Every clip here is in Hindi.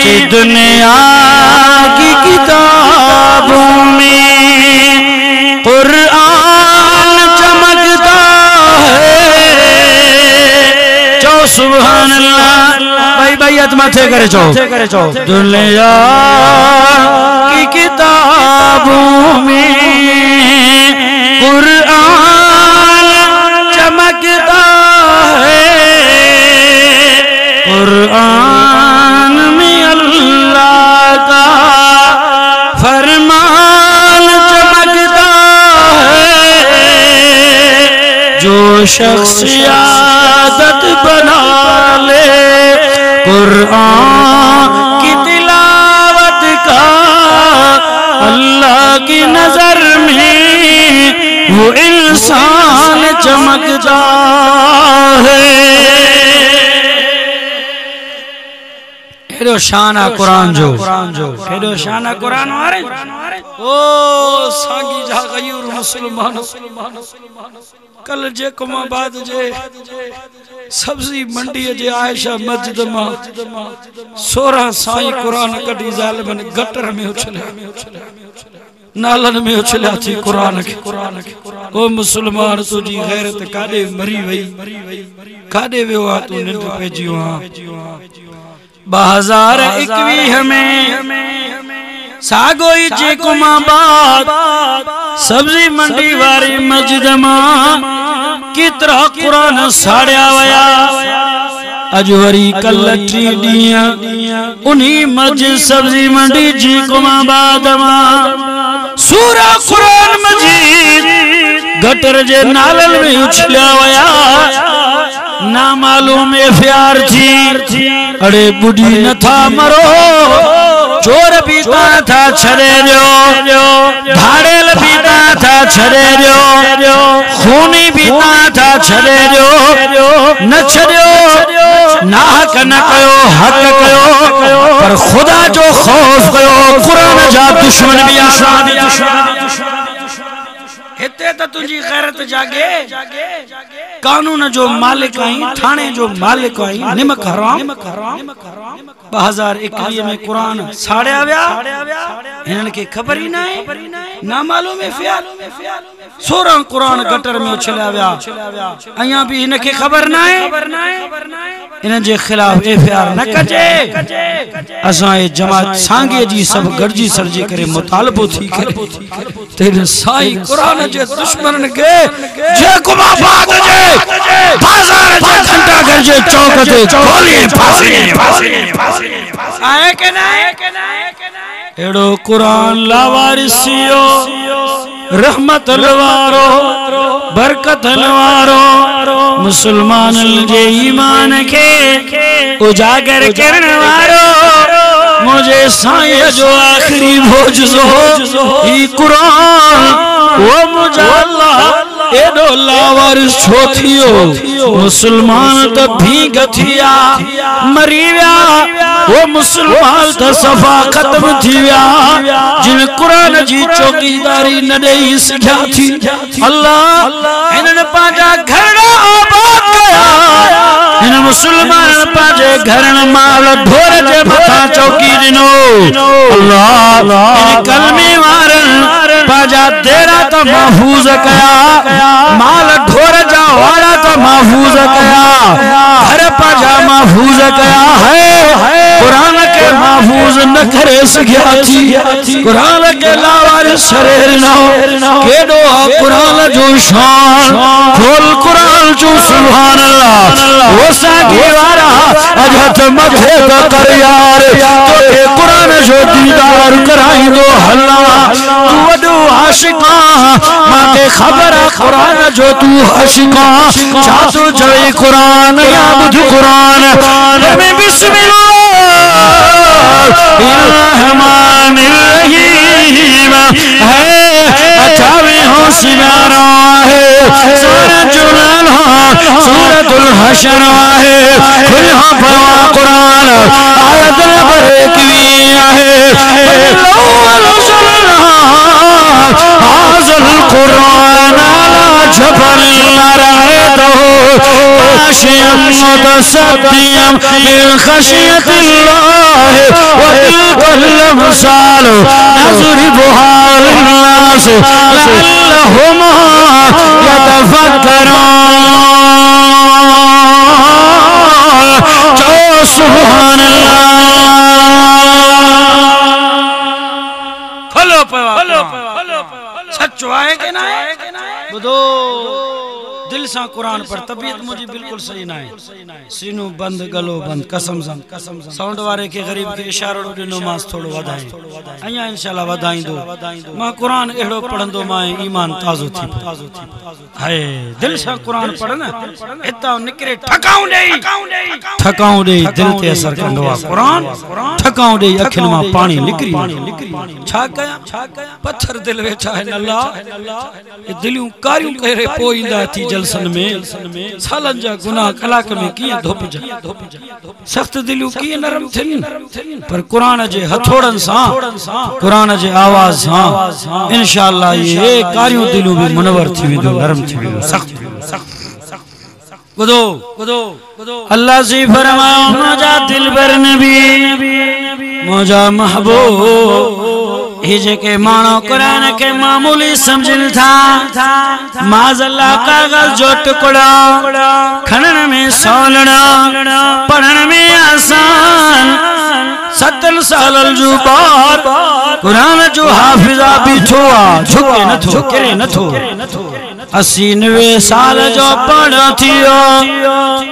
कि दुनिया की किताबों में कुरान चमकता है। चो सुभान अल्लाह। भाई बैयत माथे करे चो। दुनिया की किताबों में कुरान चमकता है। कुरान में अल्लाह का फरमान चमकता है। जो शख्स आदत बना ले कुरान की तिलावत का, अल्लाह की नजर में वो इंसान चमकता है। केड़ो शान आ कुरान जो, केड़ो शान आ कुरान वारे। ओ सागी जा गयूर मुसलमान कल जे कुमाबाद जे सब्जी मंडी जे आयशा मस्जिद मां 16 साई कुरान कढी ज़ालिमन गटर में उछलिया, नालन में उछलिया थी कुरान के। ओ मुसलमान तुझी गैरत काडे मरी वई, काडे वियो आ तू निंड पेजी आ। 2021 में सागोई जे कुमाबाद सब्जी मंडी वारी मस्जिद मां कितरा कुरान साड़िया वया। अज वरी कल 3 ॾींहं उन्हीं मस्जिद सब्जी मंडी जी कुमाबाद मां सूरा कुरान मजीद गटर जे नालल में उछलिया वया। ना मालूम एफआर थी। अरे बुढ़ी न था मरो, चोर पीता था छड़े जो, भाड़ेल पीता था छड़े जो, खूनी पीता था छड़े जो। न छड़ियो नाहक न कयो, हक कयो, पर खुदा जो खौफ कयो। कुरान जा दुश्मन भी आसान। हिते तो तुझी गैरत जागे। कानून जो मालिक आई, थाने जो मालिक आई, निमक हराम। 2021 में कुरान साड़िया विया, इन्हनि खे ख़बर ही ना है। ना मालूम है फियाल 16 कुरान गटर में उछलिया विया। अया भी इन खे ख़बर ना है। इन जे खिलाफ एफआर न कजे। असां ए जमात सांगे जी सब गड़जी सरजी करे मुतालबो थी करे तेरे साई कुरान जे दुश्मन के जे कुमाबाद जे बाजार जे घंटा घर जे चौक ते गोली फांसी आए के ना एड़ो कुरान लावारिसियो रहमत वारो बरकत वारो मुसलमान जे ईमान के उजागर करण वारो मुझे साईं जो आखिरी भोजो ई कुरान वो मुझे अल्लाह एडो लावारिस छो थियो। मुसलमान तो भीग थिया मरी विया, वो मुसलमान तो सफा खत्म थी विया जिन कुरान जी चौकीदारी न देई सिखा थी। अल्लाह इन्हनि पंहिंजा घर आबाद कया। इन मुसलमान पाजे घर माल ढोर जे मथा चौकी दिनो। अल्लाह इन कलमी वारन पाजा तेरा तो महफूज कया, माल ढोर जा वाला तो महफूज कया, घर पाजा महफूज कया है। कुरान के महफूज न करे सकिया थी। कुरान के लावारिस शरीर ना केडो कुरान जो शान खोल कुरान जो सुभान अल्लाह वो सागे वारा अजत मथे तो कर यार तो कुरान जो दीदार कराई दो हल्ला तू वडो आशिका माके खबर कुरान जो तू आशिका चातो जय कुरान या बुध कुरान में बिस्मिल्लाह रहमान रहीम है। अठावी होशियारा है सूरत जुलाल सूरतुल हशर है खुला फवा कुरान आयत नंबर 21 है। हाज़िल कुरान अला जबल रायतो आशियम मुतसद्दियम मिन खशियतिल्लाह मिसाल नज़रिबुहा लिन्नास लअल्लहुम यतफक्करून। जो सुभान अल्लाह। खोलो सच्चो है कि ना है? बुधो दिल सा कुरान पर तबीयत मुझी बिल्कुल सही ना है। सीनू बंद गलो बंद कसम साउंड वारे के गरीब के इशारो दिनो मास थोड़ो वधाई अया इंशाल्लाह वधाई दो। मां कुरान एड़ो पढ़ंदो मां ईमान ताजो थी हाय दिल सा कुरान पढ़ना इता निकरे ठकाऊ दे दिल ते असर कंदो आ कुरान ठकाऊ दे अखिन मां पानी निकरी छा कया पत्थर दिल वेठा है अल्लाह ये दिलियों कारियों करे पोईंदा थी जलसन में सालन जा गुनाह कलाक में किया धोपजा सख्त दिलियों किए नरम थिन पर कुरान जे हथोड़न सा कुरान जे आवाज सा इंशाअल्लाह ये कारियों दिलियों भी मुनवर थी वेंदो नरम थी वेंदो सख्त गुदो अल्लाह से फरमायो मुझा दिलबर नबी मुझा महबूब ये जेके मानो कुरान के मामूली समझन था माज़ल्ला कागज जो टुकड़ा खनन में सोलना पढ़न में आसान 70 साल जुबार कुरान जो हाफिजा बीठो झुके न थो करे न थो 80-90 साल जो पढ़ थियो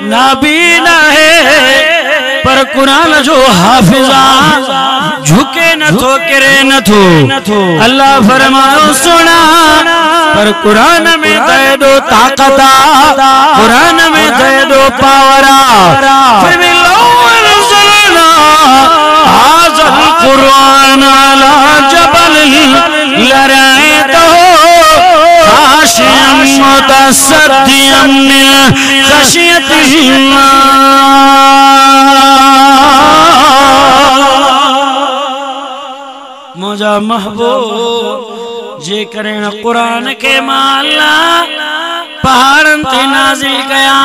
नाबीना है पर कुरान जो हाफिजा झुके न थो करे न थो। अल्लाह फरमायो सुना पर कुरान में दो ताकत कुरान में दो पावरा फिर भी हाज़ल कुरान अला जबल लरअयतहु खाशिअन मुतसद्दिअन मिन खशियतिल्लाह। मुझा महबूब जे करें कुरान के माला पहाड़न ते नाजिल कया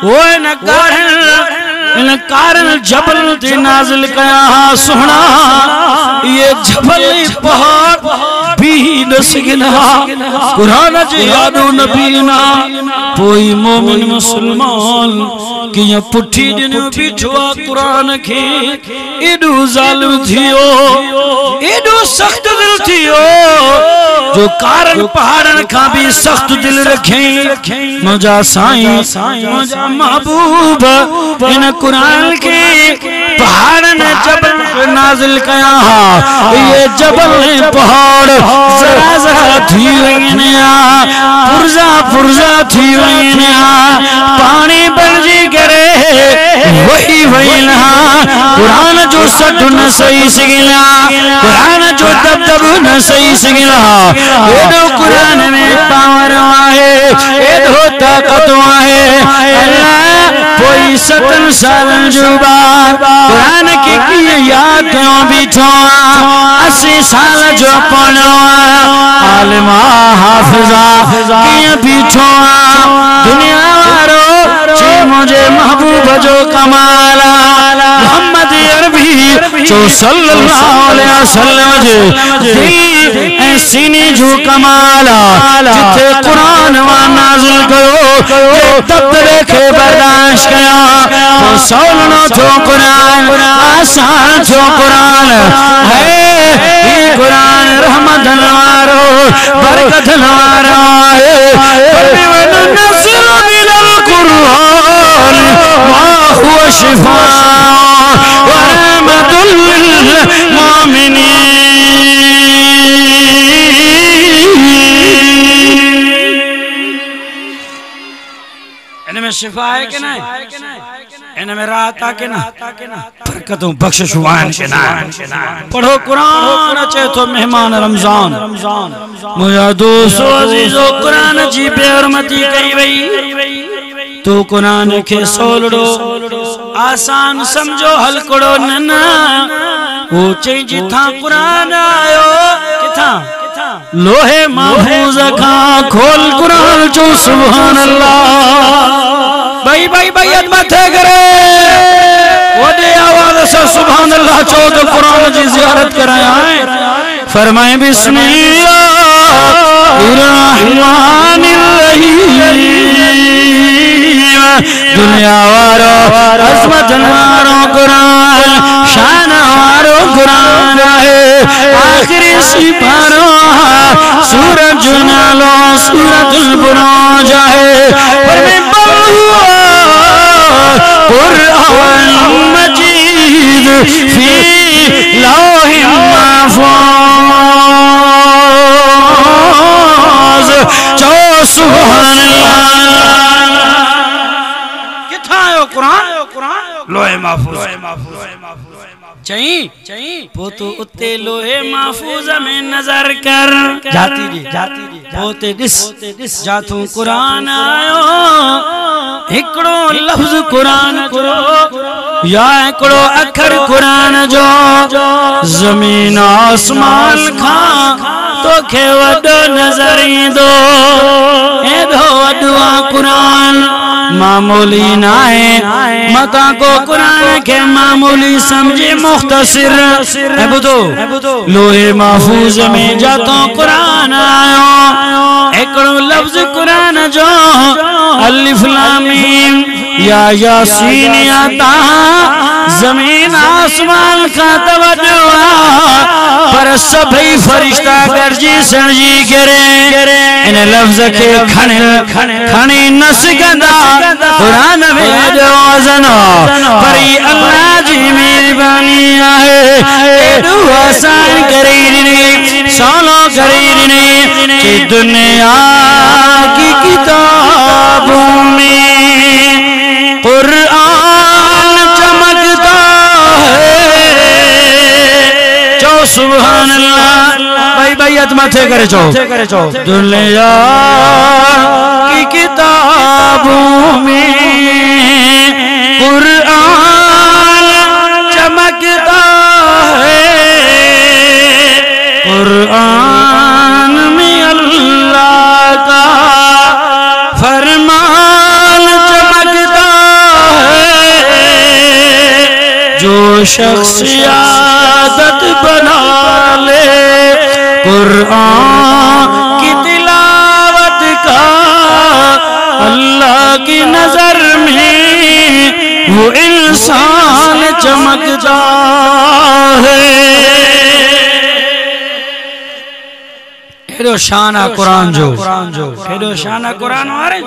वो न कारण जबल ते नाजिल कया सुना ये जबल पहाड़ भी न सगिना कुरान जे यादो नबीना कोई मोमिन मुसलमान कि ये पुठी दिन बिठवा कुरान के एडो जालिम थियो एडो सख्त दिल थियो जो कारण पहाड़न का भी सख्त दिल रखे मुझा साईं मुझा महबूब इन कुरान के पहाड़न जबल नाजिल कया ये जबल पहाड़ जरा जरा थी वैनिया पुरजा थी वैनिया पानी बरजी करे वही वैना कुरान जो सट न सही सिगिला कुरान जो दबदब न सही सिगिला एडो कुरान में पावर आहे एडो ताकत आहे अल्लाह कोई 70 साल जुबान कुरान की याद क्यों बिठो 80 साल जो पढ़ो आलिमा हाफिजा किया बिठो दुनिया वारो चे मुझे महबूब जो कमाला मोहम्मद अरबी जो सल्लल्लाहु अलैहि वसल्लम जे दिल ए सीने जो कमाला जिथे कुरान वा नाज़िल करो तब देखे बर्दाश्त कया तो सौलनो थो कुरान आसान थो कुरान है ये कुरान रहमत वारो बरकत वारो है वन नज़िल मिनल कुरान मा हुवा शिफा व रहमतुल लिल मुमिनीन। इनमें शिफा है कि नहीं इनमें राहत है कि ना बरकतों बख्शिश हुआन के ना पढ़ो कुरान अचे तो मेहमान रमजान मुझा दोस्तों अजीजो कुरान जी बेहरमती कई वई तो कुरान के सोलड़ो आसान समझो हलकड़ो नना वो चई जिथा कुरान आयो किथा लोहे महफूज का खोल कुरान जो सुभान अल्लाह भाई मथे करे वो दे आवाज से सुभान अल्लाह चो तो कुरान जी ज़ियारत कराया है। फरमाए बिस्मिल्लाहिर्रहमानिर्रहीम। दुनिया वारो अज़मत वारो कुरान, शान वारो कुरान है। आखिरी सिपारो सूरज नालो सूरतुल बुरूज है। कुरान मजीद फी लौहि महफूज। चो सुभान अल्लाह। किथा आयो कुरान? लोहे महफूज चई पोतो उते लोहे महफूज में नजर कर। जाती दी पोते दिस जाथू कुरान आयो। हिकड़ो लफ्ज कुरान करो या हिकड़ो अखर कुरान जो जमीन आसमान खां तोखे वडो नजर ईंदो। एडो वडो कुरान मामूली ना है। मता को कुरान के मामूली समझे मुख्तसर है। बुधो लोहे महफूज में जातो कुरान आयो। एकड़ो लफ्ज कुरान जो अलिफ लाम मीम या यासीन या ताहा जमीन आसमान का तवज्जो पर सभी फरिश्ता गरजी सणजी करे। इन लफ्ज के खणी न सघंदा कुरान में जो वज़न पर अल्लाह जी मेहरबानी आहे। एडो आसान करे ॾिनी सवलो करे ॾिनी कि दुनिया की किताबों में कुरान चमकता है। चो सुभान अल्लाह। भाई मथे करे चो दुनिया की किताबों में कुरान चमकता है। कुरान में अल्लाह का फरमान चमकता है। जो शख्स आदत बना ले कुरान की तिलावत का, अल्लाह की नजर में वो इंसान चमकता है। केड़ो शान आ कुरान जो, केड़ो शान आ कुरान वारे।